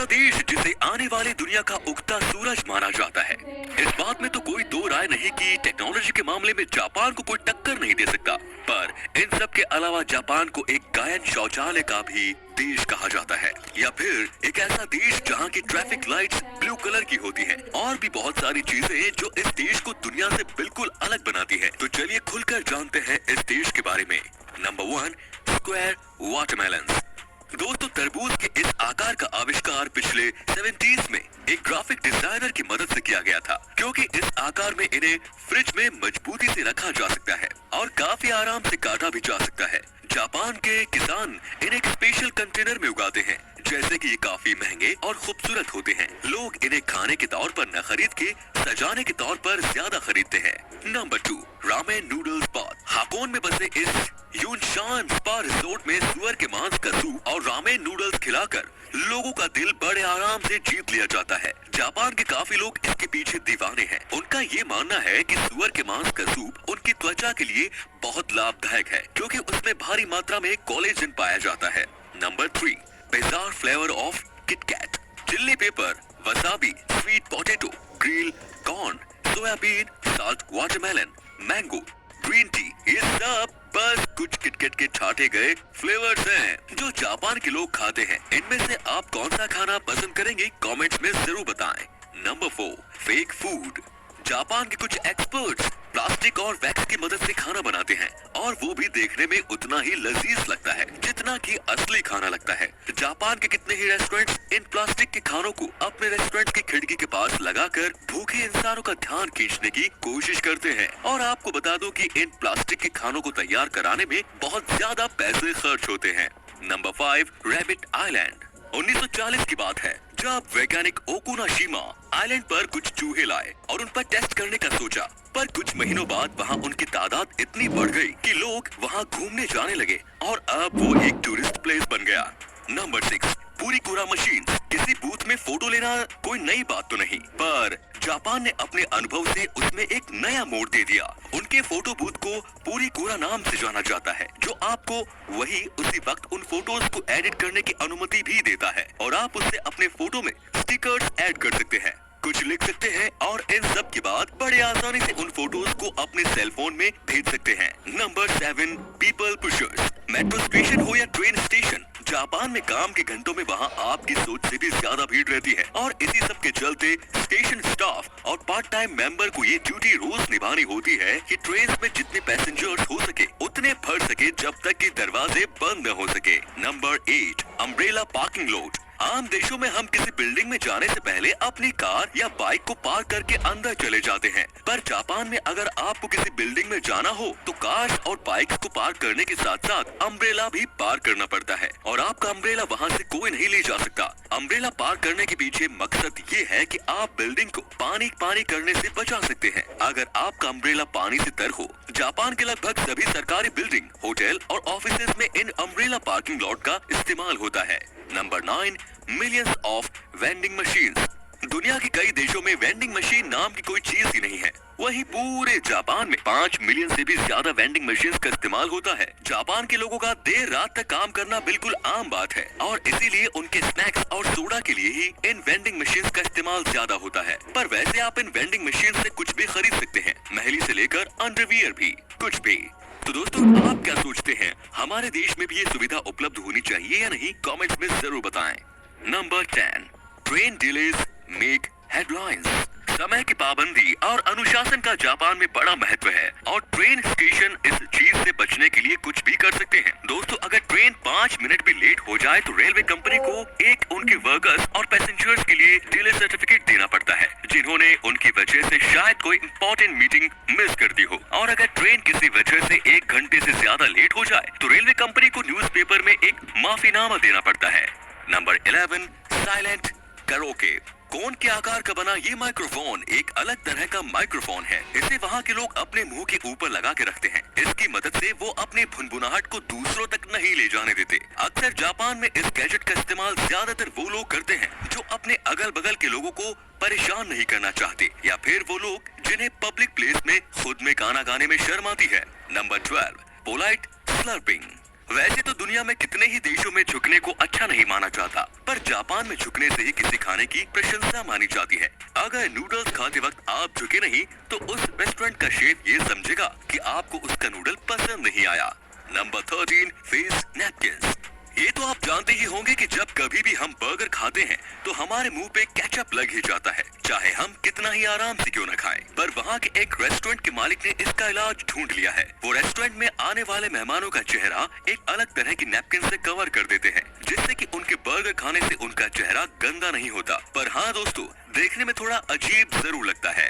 ऐसा देश जिसे आने वाली दुनिया का उगता सूरज माना जाता है। इस बात में तो कोई दो राय नहीं कि टेक्नोलॉजी के मामले में जापान को कोई टक्कर नहीं दे सकता। पर इन सब के अलावा जापान को एक गायन शौचालय का भी देश कहा जाता है, या फिर एक ऐसा देश जहाँ की ट्रैफिक लाइट्स ब्लू कलर की होती हैं, और भी बहुत सारी चीजें जो इस देश को दुनिया से बिल्कुल अलग बनाती है। तो चलिए खुलकर जानते हैं इस देश के बारे में। Number 1, square watermelon. दोस्तों, तरबूज के इस आकार का आविष्कार पिछले 70s में एक ग्राफिक डिजाइनर की मदद से किया गया था, क्योंकि इस आकार में इन्हें फ्रिज में मजबूती से रखा जा सकता है और काफी आराम से काटा भी जा सकता है। जापान के किसान इन्हें एक स्पेशल कंटेनर में उगाते हैं, जैसे कि ये काफी महंगे और खूबसूरत होते हैं। लोग इन्हें खाने के तौर पर न खरीद के सजाने के तौर पर ज्यादा खरीदते हैं। Number 2, ramen noodles bath. Hakone में बसे इस यूनशान स्पा रिसोर्ट में सुअर के मांस का सूप और रामेन नूडल्स खिलाकर लोगों का दिल बड़े आराम से जीत लिया जाता है। जापान के काफी लोग इसके पीछे दीवाने हैं। उनका ये मानना है कि सुअर के मांस का सूप उनकी त्वचा के लिए बहुत लाभदायक है, क्योंकि उसमें भारी मात्रा में कोलेजन पाया जाता है। Number 3, bizarre flavour of KitKat. Chilli paper, wasabi, sweet potato, grill corn, soybean, salt watermelon, mango, green tea, ये सब बस कुछ किटकैट के छाटे गए फ्लेवर्स हैं जो जापान के लोग खाते हैं। इनमें से आप कौन सा खाना पसंद करेंगे, कमेंट्स में जरूर बताएं। Number 4, fake food. जापान के कुछ एक्सपर्ट्स प्लास्टिक और वैक्स की मदद से खाना बनाते हैं, और वो भी देखने में उतना ही लजीज लगता है जितना कि असली खाना लगता है। जापान के कितने ही रेस्टोरेंट्स इन प्लास्टिक के खानों को अपने रेस्टोरेंट की खिड़की के पास लगाकर भूखे इंसानों का ध्यान खींचने की कोशिश करते हैं। और आपको बता दो कि इन प्लास्टिक के खानों को तैयार कराने में बहुत ज्यादा पैसे खर्च होते हैं। Number 5, rabbit island. 1940 की बात है, जब वैज्ञानिक ओकुनाशिमा आइलैंड पर कुछ चूहे लाए और उन पर टेस्ट करने का सोचा। पर कुछ महीनों बाद वहाँ उनकी तादाद इतनी बढ़ गई कि लोग वहाँ घूमने जाने लगे और अब वो एक टूरिस्ट प्लेस बन गया। नंबर 6, पूरी कूरा मशीन। किसी बूथ में फोटो लेना कोई नई बात तो नहीं, पर जापान ने अपने अनुभव से उसमें एक नया मोड़ दे दिया। उनके फोटो बूथ को पूरी कूरा नाम से जाना जाता है, जो आपको वही उसी वक्त उन फोटोज को एडिट करने की अनुमति भी देता है, और आप उससे अपने फोटो में स्टिकर्स ऐड कर सकते हैं, कुछ लिख सकते हैं, और इन सब के बाद बड़े आसानी से उन फोटोज को अपने सेल फोन में भेज सकते हैं। Number 7, people pushers. Metro station हो या ट्रेन स्टेशन, जापान में काम के घंटों में वहाँ आपकी सोच से भी ज्यादा भीड़ रहती है, और इसी सब के चलते स्टेशन स्टाफ और पार्ट टाइम मेंबर को ये ड्यूटी रोज निभानी होती है कि ट्रेन में जितने पैसेंजर्स हो सके उतने भर सके, जब तक कि दरवाजे बंद न हो सके। Number 8, umbrella parking lot. आम देशों में हम किसी बिल्डिंग में जाने से पहले अपनी कार या बाइक को पार्क करके अंदर चले जाते हैं, पर जापान में अगर आपको किसी बिल्डिंग में जाना हो तो कार और बाइक को पार्क करने के साथ साथ अम्ब्रेला भी पार्क करना पड़ता है, और आपका अम्ब्रेला वहाँ से कोई नहीं ले जा सकता। अम्ब्रेला पार्क करने के पीछे मकसद ये है कि आप बिल्डिंग को पानी करने से बचा सकते हैं अगर आपका अम्ब्रेला पानी से तर हो। जापान के लगभग सभी सरकारी बिल्डिंग, होटल और ऑफिसेज में इन अम्ब्रेला पार्किंग लॉट का इस्तेमाल होता है। Number 9, millions of vending machines. दुनिया के कई देशों में वेंडिंग मशीन नाम की कोई चीज ही नहीं है, वहीं पूरे जापान में 5 मिलियन से भी ज्यादा वेंडिंग मशीन्स का इस्तेमाल होता है। जापान के लोगों का देर रात तक काम करना बिल्कुल आम बात है, और इसीलिए उनके स्नैक्स और सोडा के लिए ही इन वेंडिंग मशीन्स का इस्तेमाल ज्यादा होता है। पर वैसे आप इन वेंडिंग मशीन से कुछ भी खरीद सकते हैं, महली से लेकर अंडरवियर भी, कुछ भी। तो दोस्तों, आप क्या सोचते हैं, हमारे देश में भी ये सुविधा उपलब्ध होनी चाहिए या नहीं, कमेंट्स में जरूर बताएं। Number 10, train delays make headlines. समय की पाबंदी और अनुशासन का जापान में बड़ा महत्व है, और ट्रेन स्टेशन इस चीज से बचने के लिए कुछ भी कर सकते हैं। दोस्तों, अगर ट्रेन 5 मिनट भी लेट हो जाए तो रेलवे कंपनी को एक उनके वर्कर्स और पैसेंजर्स के लिए डिले सर्टिफिकेट देना पड़ता है, जिन्होंने उनकी वजह से शायद कोई इंपॉर्टेंट मीटिंग मिस कर दी हो। और अगर ट्रेन किसी वजह से 1 घंटे से ज्यादा लेट हो जाए तो रेलवे कंपनी को न्यूज़पेपर में एक माफीनामा देना पड़ता है। Number 11, silent karaoke. कोन के आकार का बना ये माइक्रोफोन एक अलग तरह का माइक्रोफोन है। इसे वहाँ के लोग अपने मुंह के ऊपर लगा के रखते हैं। इसकी मदद से वो अपनी भुनभुनाहट को दूसरों तक नहीं ले जाने देते। अक्सर जापान में इस गैजेट का इस्तेमाल ज्यादातर वो लोग करते हैं जो अपने अगल बगल के लोगों को परेशान नहीं करना चाहते, या फिर वो लोग जिन्हें पब्लिक प्लेस में खुद में गाना गाने में शर्म आती है। Number 12, polite slurping. वैसे तो दुनिया में कितने ही देशों में झुकने को अच्छा नहीं माना जाता, पर जापान में झुकने से ही किसी खाने की प्रशंसा मानी जाती है। अगर नूडल्स खाते वक्त आप झुके नहीं तो उस रेस्टोरेंट का शेफ ये समझेगा कि आपको उसका नूडल पसंद नहीं आया। Number 13, face napkin. ये तो आप जानते ही होंगे कि जब कभी भी हम बर्गर खाते हैं तो हमारे मुंह पे केचप लग ही जाता है, चाहे हम कितना ही आराम से क्यों न खाएं। पर वहाँ के एक रेस्टोरेंट के मालिक ने इसका इलाज ढूंढ लिया है। वो रेस्टोरेंट में आने वाले मेहमानों का चेहरा एक अलग तरह की नैपकिन से कवर कर देते हैं, जिससे कि उनके बर्गर खाने से उनका चेहरा गंदा नहीं होता। पर हाँ दोस्तों, देखने में थोड़ा अजीब जरूर लगता है।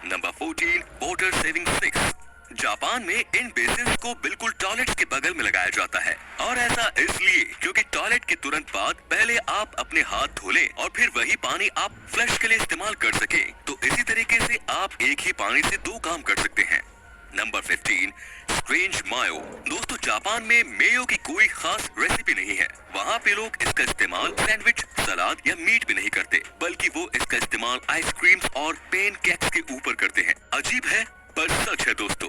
Number 14, water saving sticks. Japan में इन बेसिन्स को बिल्कुल टॉयलेट्स के बगल में लगाया जाता है, और ऐसा इसलिए क्योंकि टॉयलेट के तुरंत बाद पहले आप अपने हाथ धो लें और फिर वही पानी आप फ्लश के लिए इस्तेमाल कर सकें। तो इसी तरीके से आप एक ही पानी से दो काम कर सकते हैं। नंबर 15, स्ट्रेंज मायो। दोस्तों, जापान में मेयो की कोई खास रेसिपी नहीं है। वहाँ पे लोग इसका इस्तेमाल सैंडविच, सलाद या मीट पे नहीं करते, बल्कि वो इसका इस्तेमाल आइसक्रीम्स और पेन केक्स के ऊपर करते हैं। अजीब है पर सच है दोस्तों।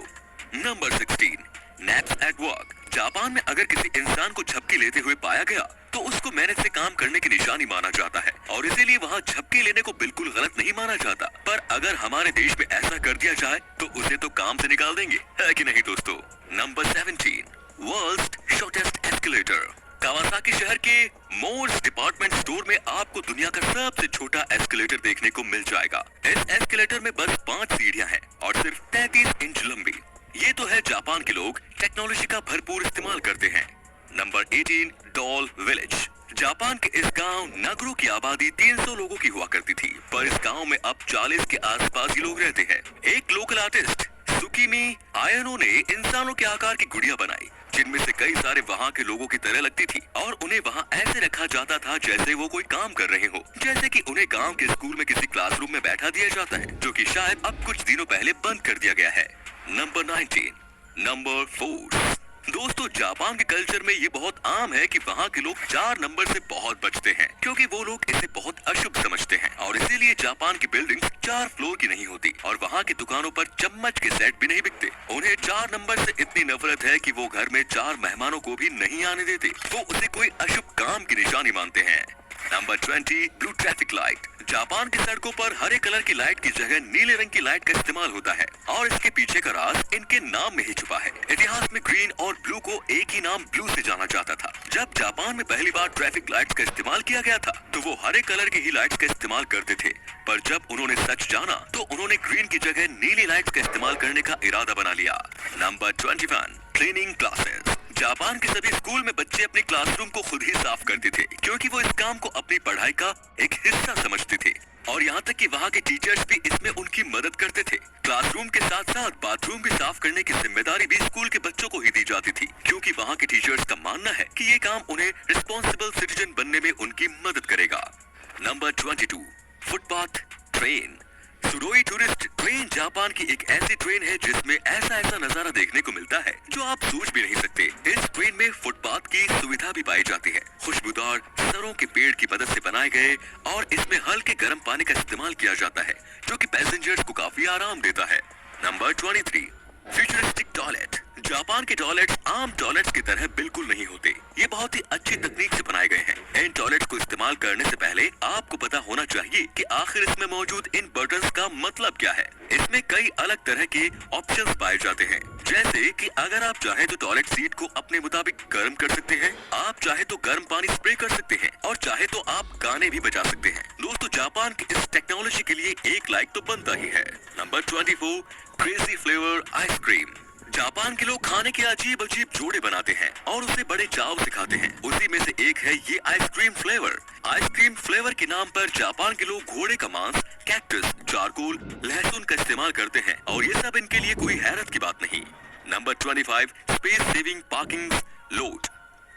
Number 16, naps at work. Japan में अगर किसी इंसान को झपकी लेते हुए पाया गया तो उसको मेहनत से काम करने की निशानी माना जाता है, और इसीलिए वहाँ झपकी लेने को बिल्कुल गलत नहीं माना जाता। पर अगर हमारे देश में ऐसा कर दिया जाए तो उसे तो काम से निकाल देंगे, है कि नहीं दोस्तों। Number 17, world's shortest escalator. Kawasaki शहर के मोर्स डिपार्टमेंट स्टोर में आपको दुनिया का सबसे छोटा एस्केलेटर देखने को मिल जाएगा। इस एस्केलेटर में बस 5 सीढ़ियां हैं और सिर्फ 33 इंच लंबी। ये तो है जापान के लोग टेक्नोलॉजी का भरपूर इस्तेमाल करते हैं। Number 18, doll village. जापान के इस गांव नगरो की आबादी 300 लोगों की हुआ करती थी, पर इस गांव में अब 40 के आसपास ही लोग रहते हैं। एक लोकल आर्टिस्ट सुकीमी आयनो ने इंसानों के आकार की गुड़िया बनाई, जिनमें से कई सारे वहाँ के लोगों की तरह लगती थी, और उन्हें वहाँ ऐसे रखा जाता था जैसे वो कोई काम कर रहे हो, जैसे कि उन्हें गांव के स्कूल में किसी क्लासरूम में बैठा दिया जाता है, जो कि शायद अब कुछ दिनों पहले बंद कर दिया गया है। Number 19, number 4। दोस्तों, जापान के कल्चर में ये बहुत आम है कि वहाँ के लोग 4 नंबर से बहुत बचते हैं, क्योंकि वो लोग इसे बहुत अशुभ समझते हैं, और इसीलिए जापान की बिल्डिंग्स 4 फ्लोर की नहीं होती, और वहाँ की दुकानों पर चम्मच के सेट भी नहीं बिकते। उन्हें 4 नंबर से इतनी नफरत है कि वो घर में 4 मेहमानों को भी नहीं आने देते। वो उसे कोई अशुभ काम की निशानी मानते हैं। Number 20, blue traffic light. Japan की सड़कों पर हरे कलर की लाइट की जगह नीले रंग की लाइट का इस्तेमाल होता है, और इसके पीछे का राज इनके नाम में ही छुपा है। इतिहास में ग्रीन और ब्लू को एक ही नाम ब्लू से जाना जाता था। जब जापान में पहली बार ट्रैफिक लाइट्स का इस्तेमाल किया गया था तो वो हरे कलर की ही लाइट्स का इस्तेमाल करते थे, पर जब उन्होंने सच जाना तो उन्होंने ग्रीन की जगह नीली लाइट्स का इस्तेमाल करने का इरादा बना लिया। Number 21, cleaning classes. जापान के सभी स्कूल में बच्चे अपने क्लासरूम को खुद ही साफ करते थे, क्योंकि वो इस काम को अपनी पढ़ाई का एक हिस्सा समझते थे, और यहाँ तक कि वहाँ के टीचर्स भी इसमें उनकी मदद करते थे। क्लासरूम के साथ साथ बाथरूम भी साफ करने की जिम्मेदारी भी स्कूल के बच्चों को ही दी जाती थी, क्योंकि वहाँ के टीचर्स का मानना है कि ये काम उन्हें रिस्पॉन्सिबल सिटीजन बनने में उनकी मदद करेगा। Number 22, footpath train. सुडोई टूरिस्ट ट्रेन जापान की एक ऐसी ट्रेन है जिसमें ऐसा नजारा देखने को मिलता है जो आप सोच भी नहीं सकते। इस ट्रेन में फुटपाथ की सुविधा भी पाई जाती है। खुशबूदार सरों के पेड़ की मदद से बनाए गए, और इसमें हल्के गर्म पानी का इस्तेमाल किया जाता है, जो कि पैसेंजर्स को काफी आराम देता है। Number 23, futuristic toilet. जापान के टॉयलेट्स आम टॉयलेट्स की तरह बिल्कुल नहीं होते। ये बहुत ही अच्छी तकनीक से बनाए गए हैं। इन टॉयलेट्स को इस्तेमाल करने से पहले आपको पता होना चाहिए कि आखिर इसमें मौजूद इन बटन्स का मतलब क्या है। इसमें कई अलग तरह के ऑप्शंस पाए जाते हैं, जैसे कि अगर आप चाहे तो टॉयलेट सीट को अपने मुताबिक गर्म कर सकते हैं, आप चाहे तो गर्म पानी स्प्रे कर सकते हैं, और चाहे तो आप गाने भी बजा सकते हैं। दोस्तों, जापान की इस टेक्नोलॉजी के लिए एक लाइक तो बनता ही है। Number 24, crazy flavour ice cream. Japan के लोग खाने के अजीब अजीब जोड़े बनाते हैं और उसे बड़े चाव से खाते हैं। उसी में से एक है ये आइसक्रीम फ्लेवर। आइसक्रीम फ्लेवर के नाम पर जापान के लोग घोड़े का मांस, कैक्टस, चारकोल, लहसुन का इस्तेमाल करते हैं, और ये सब इनके लिए कोई हैरत की बात नहीं। Number 25, space saving parking lot.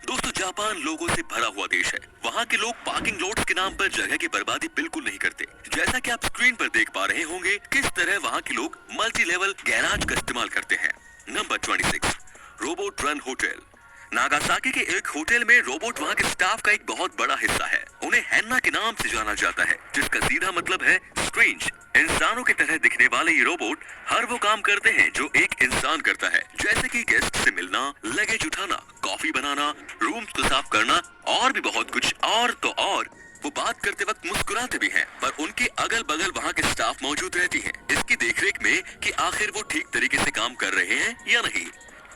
दोस्तों, जापान लोगों से भरा हुआ देश है। वहाँ के लोग पार्किंग लॉट्स के नाम पर जगह की बर्बादी बिल्कुल नहीं करते। जैसा कि आप स्क्रीन पर देख पा रहे होंगे किस तरह वहाँ के लोग मल्टी लेवल गैराज का इस्तेमाल करते हैं। Number 26, robot run hotel. Nagasaki के एक होटल में रोबोट वहाँ के स्टाफ का एक बहुत बड़ा हिस्सा है। उन्हें हैन्ना के नाम से जाना जाता है, जिसका सीधा मतलब है स्ट्रेंज। इंसानों की तरह दिखने वाले ये रोबोट हर वो काम करते हैं जो एक इंसान करता है, जैसे कि गेस्ट से मिलना, लगेज उठाना, कॉफी बनाना, रूम को साफ करना और भी बहुत कुछ। और तो और वो बात करते वक्त मुस्कुराते भी हैं, पर उनके अगल बगल वहाँ के स्टाफ मौजूद रहती हैं, इसकी देखरेख में कि आखिर वो ठीक तरीके से काम कर रहे हैं या नहीं।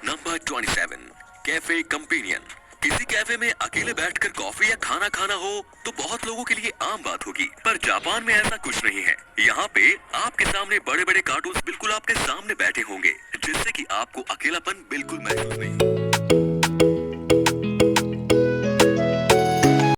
Number 27, cafe companion. किसी कैफे में अकेले बैठकर कॉफी या खाना खाना हो तो बहुत लोगों के लिए आम बात होगी, पर जापान में ऐसा कुछ नहीं है। यहाँ पे आपके सामने बड़े बड़े कार्टून्स बिल्कुल आपके सामने बैठे होंगे, जिससे कि आपको अकेलापन बिल्कुल महसूस नहीं।